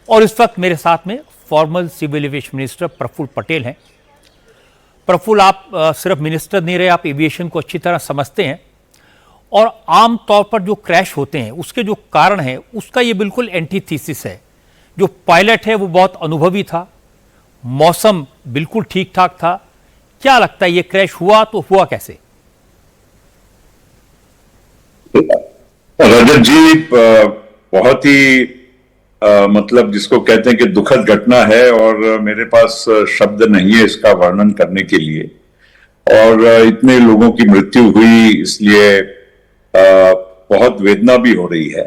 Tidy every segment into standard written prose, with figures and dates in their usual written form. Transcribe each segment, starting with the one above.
और इस वक्त मेरे साथ में former civil aviation minister Praful Patel हैं। प्रफुल्ल, आप सिर्फ मिनिस्टर नहीं रहे, आप एविएशन को अच्छी तरह समझते हैं और आम तौर पर जो क्रैश होते हैं उसके जो कारण है उसका ये बिल्कुल एंटीथीसिस है। जो पायलट है वो बहुत अनुभवी था, मौसम बिल्कुल ठीक ठाक था। क्या लगता है ये क्रैश हुआ तो हुआ कैसे? रजत जी, बहुत ही मतलब जिसको कहते हैं कि दुखद घटना है और मेरे पास शब्द नहीं है इसका वर्णन करने के लिए। और इतने लोगों की मृत्यु हुई, इसलिए बहुत वेदना भी हो रही है।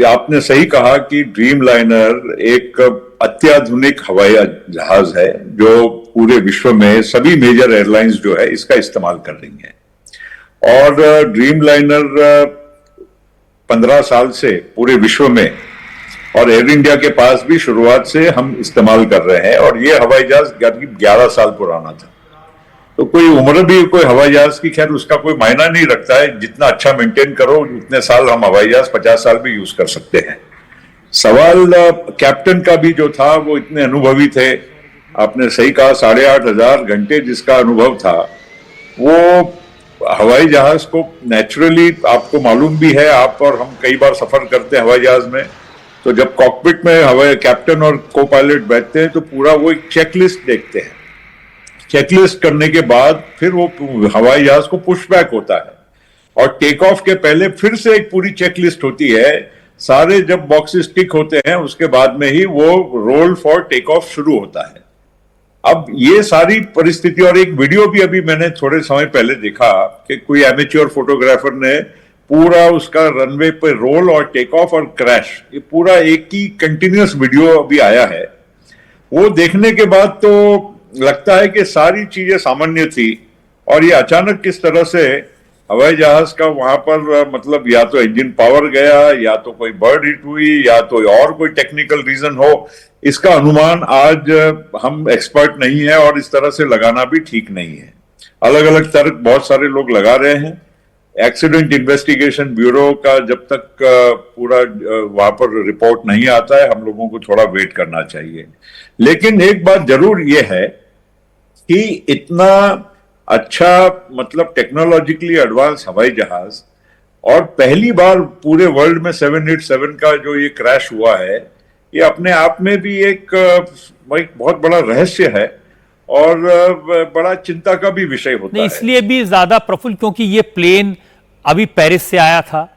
आपने सही कहा कि ड्रीम लाइनर एक अत्याधुनिक हवाई जहाज है जो पूरे विश्व में सभी मेजर एयरलाइंस जो है इसका इस्तेमाल कर रही हैं। और ड्रीम लाइनर 15 साल से पूरे विश्व में और एयर इंडिया के पास भी शुरुआत से हम इस्तेमाल कर रहे हैं। और ये हवाई जहाज करीब 11 साल पुराना था। तो कोई उम्र भी कोई हवाई जहाज की, खैर उसका कोई मायना नहीं रखता है। जितना अच्छा मेंटेन करो उतने साल हम हवाई जहाज 50 साल भी यूज कर सकते हैं। सवाल कैप्टन का भी जो था वो इतने अनुभवी थे। आपने सही कहा, 8,500 घंटे जिसका अनुभव था वो हवाई जहाज को नेचुरली, आपको मालूम भी है, आप और हम कई बार सफर करते हैं हवाई जहाज में। तो जब कॉकपिट में हवाई कैप्टन और को पायलट बैठते हैं तो पूरा वो एक चेकलिस्ट देखते हैं। चेकलिस्ट करने के बाद फिर वो हवाई जहाज को पुशबैक होता है और टेक ऑफ के पहले फिर से एक पूरी चेकलिस्ट होती है। सारे जब बॉक्सेस टिक होते हैं उसके बाद में ही वो रोल फॉर टेक ऑफ शुरू होता है। अब ये सारी परिस्थिति, और एक वीडियो भी अभी मैंने थोड़े समय पहले देखा कि कोई एमेच्योर फोटोग्राफर ने पूरा उसका रनवे पे रोल और टेक ऑफ और क्रैश, ये पूरा एक ही कंटिन्यूअस वीडियो अभी आया है। वो देखने के बाद तो लगता है कि सारी चीजें सामान्य थी और ये अचानक किस तरह से हवाई जहाज का वहां पर मतलब या तो इंजन पावर गया, या तो कोई बर्ड हिट हुई, या तो और कोई टेक्निकल रीजन हो, इसका अनुमान आज हम एक्सपर्ट नहीं है और इस तरह से लगाना भी ठीक नहीं है। अलग अलग तर्क बहुत सारे लोग लगा रहे हैं। एक्सीडेंट इन्वेस्टिगेशन ब्यूरो का जब तक पूरा वहां पर रिपोर्ट नहीं आता है, हम लोगों को थोड़ा वेट करना चाहिए। लेकिन एक बात जरूर यह है कि इतना अच्छा मतलब टेक्नोलॉजिकली एडवांस हवाई जहाज, और पहली बार पूरे वर्ल्ड में 787 का जो ये क्रैश हुआ है, ये अपने आप में भी एक बहुत बड़ा रहस्य है और बड़ा चिंता का भी विषय होता है। इसलिए भी ज्यादा प्रफुल्ल क्योंकि ये प्लेन अभी पेरिस से आया था,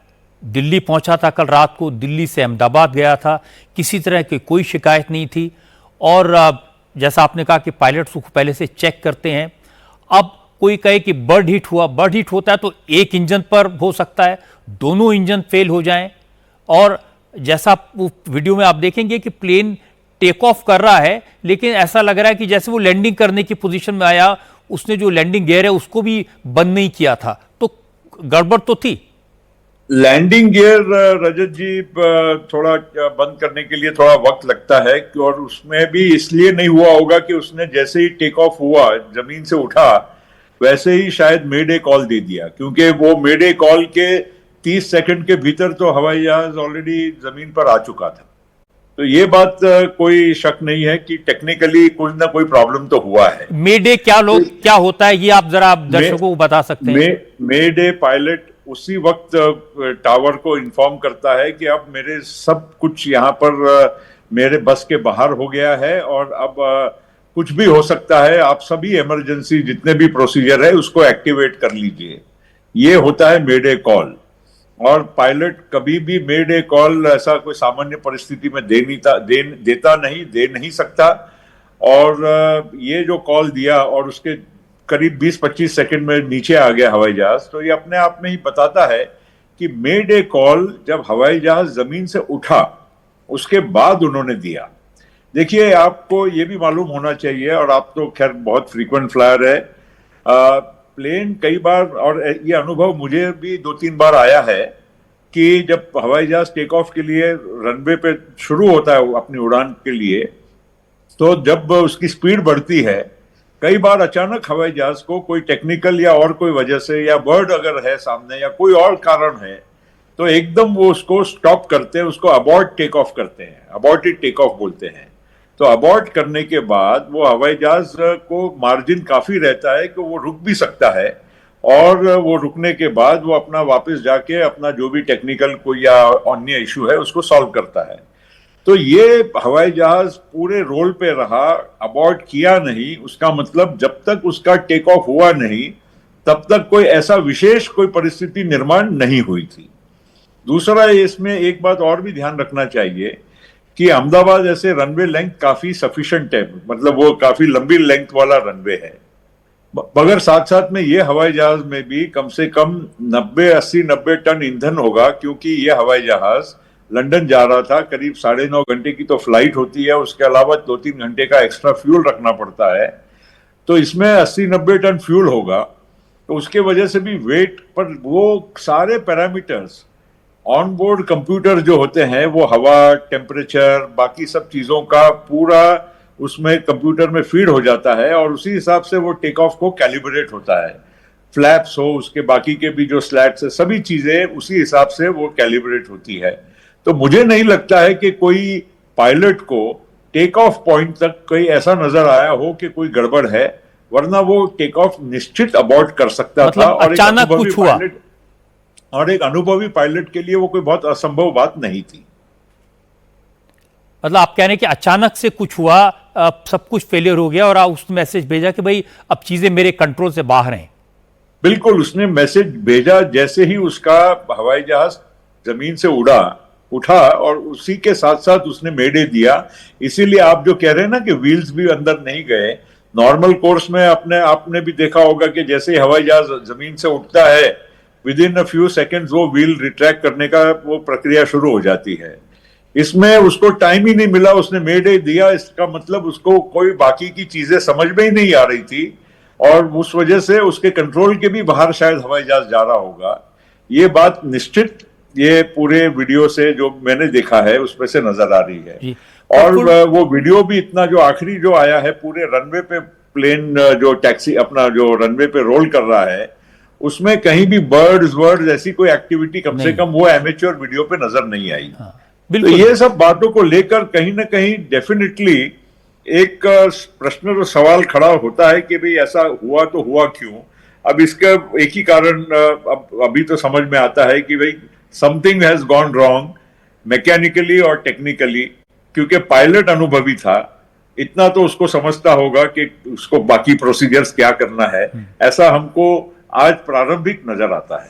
दिल्ली पहुंचा था कल रात को, दिल्ली से अहमदाबाद गया था, किसी तरह की कोई शिकायत नहीं थी। और जैसा आपने कहा कि पायलट्स को पहले से चेक करते हैं। अब कोई कहे कि बर्ड हिट हुआ, बर्ड हिट होता है तो एक इंजन पर हो सकता है, दोनों इंजन फेल हो जाएं। और जैसा वीडियो में आप देखेंगे कि प्लेन टेक ऑफ कर रहा है, लेकिन ऐसा लग रहा है कि जैसे वो लैंडिंग करने की पोजीशन में आया, उसने जो लैंडिंग गियर है उसको भी बंद नहीं किया था, तो गड़बड़ तो थी। लैंडिंग गियर रजत जी थोड़ा बंद करने के लिए थोड़ा वक्त लगता है, और उसमें भी इसलिए नहीं हुआ होगा कि उसने जैसे ही टेक ऑफ हुआ, जमीन से उठा, वैसे ही शायद मेडे कॉल दे दिया, क्योंकि वो मेडे कॉल के 30 सेकंड के भीतर तो हवाई जहाज ऑलरेडी जमीन पर आ चुका था। तो ये बात कोई शक नहीं है कि टेक्निकली कुछ ना कोई प्रॉब्लम तो हुआ है। मेडे क्या होता है, ये आप जरा दर्शकों को बता सकते हैं? मेडे पायलट उसी वक्त टावर को इन्फॉर्म करता है कि अब मेरे सब कुछ यहाँ पर मेरे बस के बाहर हो गया है और अब कुछ भी हो सकता है, आप सभी इमरजेंसी जितने भी प्रोसीजर है उसको एक्टिवेट कर लीजिए। ये होता है मेडे कॉल। और पायलट कभी भी मेडे कॉल ऐसा कोई सामान्य परिस्थिति में दे नहीं सकता। और ये जो कॉल दिया और उसके करीब 20-25 सेकंड में नीचे आ गया हवाई जहाज, तो ये अपने आप में ही बताता है कि मेडे कॉल जब हवाई जहाज जमीन से उठा उसके बाद उन्होंने दिया। देखिए, आपको ये भी मालूम होना चाहिए, और आप तो खैर बहुत फ्रीक्वेंट फ्लायर है, प्लेन कई बार, और ये अनुभव मुझे भी 2-3 बार आया है कि जब हवाई जहाज टेक ऑफ के लिए रनवे पे शुरू होता है अपनी उड़ान के लिए, तो जब उसकी स्पीड बढ़ती है, कई बार अचानक हवाई जहाज को कोई टेक्निकल या और कोई वजह से, या बर्ड अगर है सामने या कोई और कारण है, तो एकदम वो उसको स्टॉप करते हैं, उसको अबॉर्ट टेक ऑफ करते हैं, अबॉर्टेड टेक ऑफ बोलते हैं। तो अबॉर्ट करने के बाद वो हवाई जहाज को मार्जिन काफी रहता है कि वो रुक भी सकता है, और वो रुकने के बाद वो अपना वापस जाके अपना जो भी टेक्निकल कोई या अन्य इशू है उसको सॉल्व करता है। तो ये हवाई जहाज पूरे रोल पे रहा, अबॉर्ट किया नहीं, उसका मतलब जब तक उसका टेक ऑफ हुआ नहीं तब तक कोई ऐसा विशेष कोई परिस्थिति निर्माण नहीं हुई थी। दूसरा, इसमें एक बात और भी ध्यान रखना चाहिए कि अहमदाबाद ऐसे रनवे लेंथ काफी सफिशिएंट है, मतलब वो काफी लंबी लेंथ वाला रनवे है, मगर साथ साथ में ये हवाई जहाज में भी कम से कम 90 टन ईंधन होगा, क्योंकि ये हवाई जहाज लंदन जा रहा था, करीब 9.5 घंटे की तो फ्लाइट होती है, उसके अलावा 2-3 घंटे का एक्स्ट्रा फ्यूल रखना पड़ता है। तो इसमें 80-90 टन फ्यूल होगा, तो उसके वजह से भी वेट पर वो सारे पैरामीटर्स ऑन बोर्ड कंप्यूटर जो होते हैं, वो हवा, टेम्परेचर, बाकी सब चीजों का पूरा उसमें कंप्यूटर में फीड हो जाता है, और उसी हिसाब से वो टेक ऑफ को कैलिब्रेट होता है। फ्लैप्स हो, उसके बाकी के भी जो स्लैट्स है, सभी चीजें उसी हिसाब से वो कैलिब्रेट होती है। तो मुझे नहीं लगता है कि कोई पायलट को टेक ऑफ पॉइंट तक कोई ऐसा नजर आया हो कि कोई गड़बड़ है, वरना वो टेक ऑफ निश्चित अबॉर्ट कर सकता मतलब था। और अचानक कुछ हुआ, एक अनुभवी पायलट के लिए वो कोई बहुत असंभव बात नहीं थी। मतलब आप कह रहे हैं कि अचानक से कुछ हुआ, सब कुछ फेलियर हो गया और उस मैसेज भेजा कि भाई अब चीजें मेरे कंट्रोल से बाहर हैं। बिल्कुल, उसने मैसेज भेजा जैसे ही उसका हवाई जहाज जमीन से उठा, और उसी के साथ साथ उसने मेडे दिया। इसीलिए आप जो कह रहे हैं ना कि व्हील्स भी अंदर नहीं गए, नॉर्मल कोर्स में आपने भी देखा होगा कि जैसे ही हवाई जहाज जमीन से उठता है, with in a few seconds वो व्हील रिट्रैक्ट करने का वो प्रक्रिया शुरू हो जाती है। इसमें उसको टाइम ही नहीं मिला, उसने मेडे दिया, इसका मतलब उसको कोई बाकी की चीजें समझ में ही नहीं आ रही थी, और उस वजह से उसके कंट्रोल के भी बाहर शायद हवाई जहाज जा रहा होगा। ये बात निश्चित ये पूरे वीडियो से जो मैंने देखा है उसमें से नजर आ रही है। और वो वीडियो भी इतना जो आखिरी जो आया है, पूरे रनवे पे प्लेन जो टैक्सी अपना जो रनवे पे रोल कर रहा है, उसमें कहीं भी बर्ड्स ऐसी कोई एक्टिविटी कम से कम वो एमेच्योर वीडियो पे नजर नहीं आई। हाँ, तो ये सब बातों को लेकर कहीं ना कहीं डेफिनेटली एक प्रश्न और सवाल खड़ा होता है कि भाई ऐसा हुआ तो हुआ क्यों। अब इसका एक ही कारण अभी तो समझ में आता है कि भाई something has gone wrong mechanically और टेक्निकली, क्योंकि पायलट अनुभवी था, इतना तो उसको समझता होगा कि उसको बाकी प्रोसीजर्स क्या करना है। ऐसा हमको आज प्रारंभिक नजर आता है।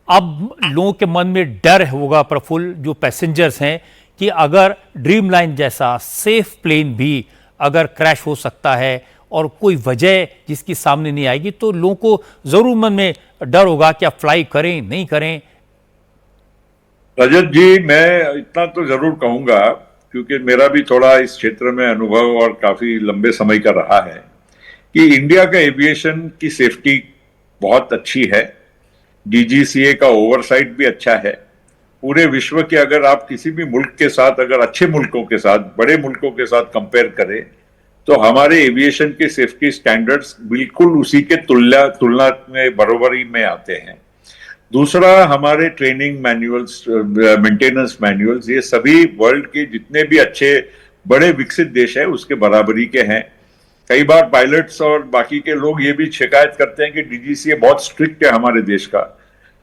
अब लोगों के मन में डर होगा प्रफुल्ल, जो पैसेंजर्स हैं, कि अगर ड्रीम लाइन जैसा सेफ प्लेन भी अगर क्रैश हो सकता है और कोई वजह जिसकी सामने नहीं आएगी, तो लोगों को जरूर मन में डर होगा कि आप फ्लाई करें नहीं करें। रजत जी, मैं इतना तो जरूर कहूंगा, क्योंकि मेरा भी थोड़ा इस क्षेत्र में अनुभव और काफी लंबे समय का रहा है, कि इंडिया का एविएशन की सेफ्टी बहुत अच्छी है। डीजीसीए का ओवरसाइट भी अच्छा है। पूरे विश्व के अगर आप किसी भी मुल्क के साथ, अगर अच्छे मुल्कों के साथ, बड़े मुल्कों के साथ कंपेयर करें, तो हमारे एविएशन के सेफ्टी स्टैंडर्ड्स बिल्कुल उसी के तुलना में बराबरी में आते हैं। दूसरा, हमारे ट्रेनिंग मैनुअल्स, मेंटेनेंस मैनुअल्स, ये सभी वर्ल्ड के जितने भी अच्छे बड़े विकसित देश है उसके बराबरी के हैं। कई बार पायलट्स और बाकी के लोग ये भी शिकायत करते हैं कि डीजीसीए बहुत स्ट्रिक्ट है हमारे देश का,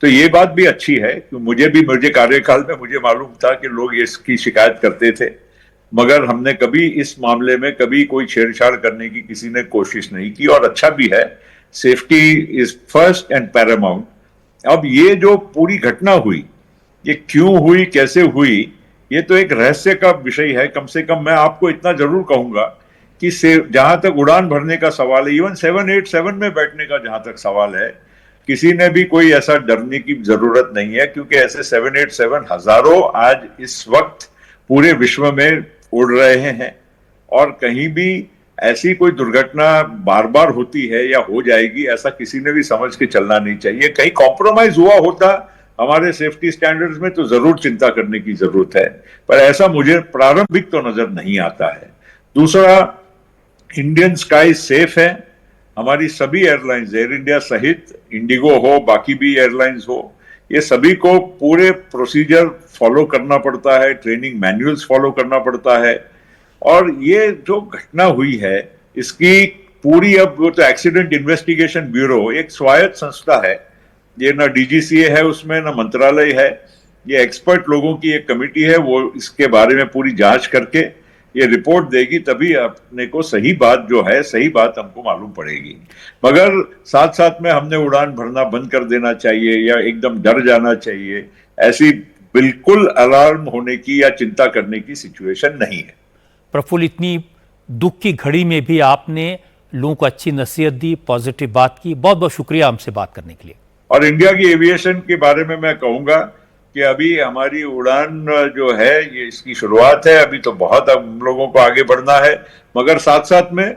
तो ये बात भी अच्छी है। कि मुझे कार्यकाल में मुझे मालूम था कि लोग इसकी शिकायत करते थे, मगर हमने कभी इस मामले में कभी कोई छेड़छाड़ करने की किसी ने कोशिश नहीं की, और अच्छा भी है। Safety is first and Paramount. अब ये जो पूरी घटना हुई, ये क्यों हुई, कैसे हुई, ये तो एक रहस्य का विषय है। कम से कम मैं आपको इतना जरूर कहूंगा कि जहां तक उड़ान भरने का सवाल है, इवन 787 में बैठने का जहां तक सवाल है, किसी ने भी कोई ऐसा डरने की जरूरत नहीं है, क्योंकि ऐसे 787 हजारों आज इस वक्त पूरे विश्व में उड़ रहे हैं, और कहीं भी ऐसी कोई दुर्घटना बार बार होती है या हो जाएगी, ऐसा किसी ने भी समझ के चलना नहीं चाहिए। कहीं कॉम्प्रोमाइज हुआ होता हमारे सेफ्टी स्टैंडर्ड्स में तो जरूर चिंता करने की जरूरत है, पर ऐसा मुझे प्रारंभिक तो नजर नहीं आता है। दूसरा, इंडियन स्काई सेफ है। हमारी सभी एयरलाइंस, एयर इंडिया सहित, इंडिगो हो, बाकी भी एयरलाइंस हो, ये सभी को पूरे प्रोसीजर फॉलो करना पड़ता है, ट्रेनिंग मैनुअल्स फॉलो करना पड़ता है। और ये जो घटना हुई है इसकी पूरी, अब वो तो एक्सीडेंट इन्वेस्टिगेशन ब्यूरो एक स्वायत्त संस्था है, ये ना डीजीसीए है उसमें, ना मंत्रालय है, ये एक्सपर्ट लोगों की एक कमेटी है, वो इसके बारे में पूरी जांच करके ये रिपोर्ट देगी, तभी अपने को सही बात जो है, सही बात हमको मालूम पड़ेगी। मगर साथ साथ में हमने उड़ान भरना बंद कर देना चाहिए या एकदम डर जाना चाहिए, ऐसी बिल्कुल अलार्म होने की या चिंता करने की सिचुएशन नहीं है। प्रफुल्ल, इतनी दुख की घड़ी में भी आपने लोगों को अच्छी नसीहत दी, पॉजिटिव बात की। बहुत बहुत शुक्रिया हमसे बात करने के लिए। और इंडिया की एविएशन के बारे में मैं कहूंगा कि अभी हमारी उड़ान जो है ये इसकी शुरुआत है, अभी तो बहुत हम लोगों को आगे बढ़ना है, मगर साथ साथ में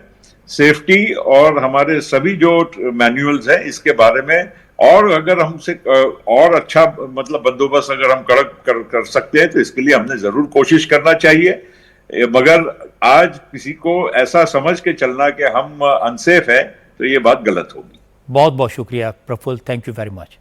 सेफ्टी और हमारे सभी जो मैनुअल्स हैं इसके बारे में, और अगर हमसे और अच्छा मतलब बंदोबस्त अगर हम कर सकते हैं तो इसके लिए हमने जरूर कोशिश करना चाहिए। मगर आज किसी को ऐसा समझ के चलना कि हम अनसेफ है तो ये बात गलत होगी। बहुत बहुत शुक्रिया Praful, thank you very much.